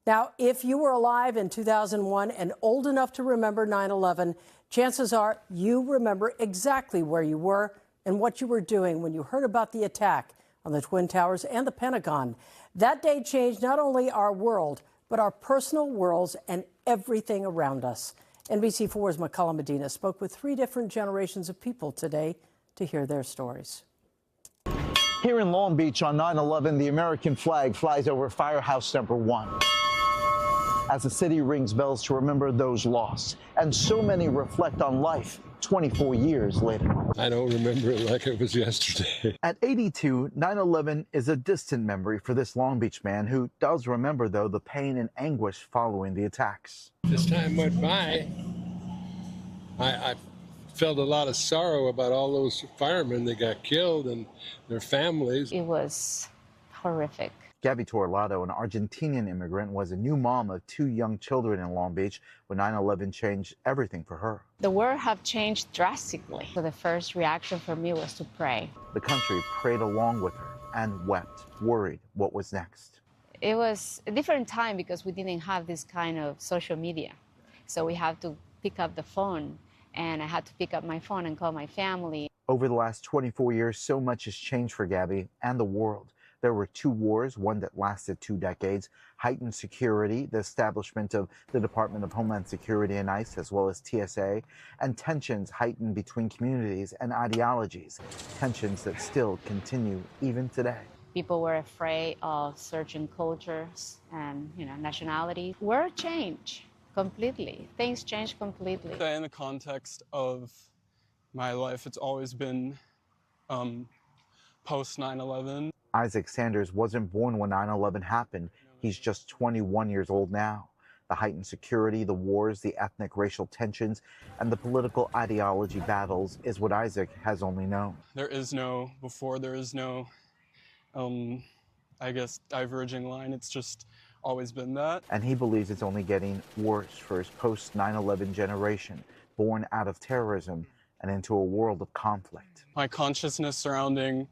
Now, if you were alive in 2001 and old enough to remember 9/11, chances are you remember exactly where you were and what you were doing when you heard about the attack on the Twin Towers and the Pentagon. That day changed not only our world, but our personal worlds and everything around us. NBC4's Mekahlo Medina spoke with 3 different generations of people today to hear their stories. Here in Long Beach on 9/11, the American flag flies over Firehouse Number 1. As the city rings bells to remember those lost, and so many reflect on life 24 years later. I don't remember it like it was yesterday. At 82, 9/11 is a distant memory for this Long Beach man who does remember, though, the pain and anguish following the attacks. As time went by, I felt a lot of sorrow about all those firemen that got killed and their families. It was horrific. Gabby Torlato, an Argentinian immigrant, was a new mom of 2 young children in Long Beach when 9/11 changed everything for her. The world have changed drastically. So the first reaction for me was to pray. The country prayed along with her and wept, worried what was next. It was a different time because we didn't have this kind of social media. So we had to pick up the phone, and I had to pick up my phone and call my family. Over the last 24 years, so much has changed for Gabby and the world. There were 2 wars, one that lasted 2 decades, heightened security, the establishment of the Department of Homeland Security and ICE, as well as TSA, and tensions heightened between communities and ideologies, tensions that still continue even today. People were afraid of certain cultures and, nationalities. World changed completely. Things changed completely. In the context of my life, it's always been post 9/11. Isaac Sanders wasn't born when 9/11 happened. He's just 21 years old now. The heightened security, the wars, the ethnic racial tensions, and the political ideology battles is what Isaac has only known. There is no before, there is no, diverging line. It's just always been that. And he believes it's only getting worse for his post-9/11 generation, born out of terrorism and into a world of conflict. My consciousness surrounding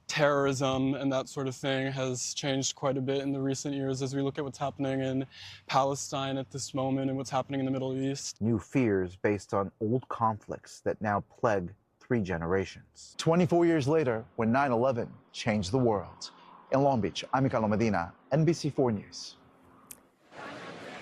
terrorism and that sort of thing has changed quite a bit in the recent years as we look at what's happening in Palestine at this moment and what's happening in the Middle East. New fears based on old conflicts that now plague 3 generations. 24 years later, when 9/11 changed the world. In Long Beach, I'm Mekahlo Medina, NBC4 News.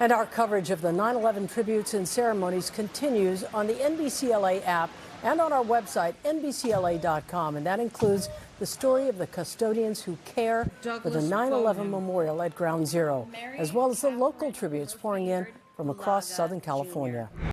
And our coverage of the 9/11 tributes and ceremonies continues on the NBCLA app and on our website, NBCLA.com. And that includes the story of the custodians who care for the 9/11 memorial at Ground Zero, as well as the local tributes pouring in from across Southern California.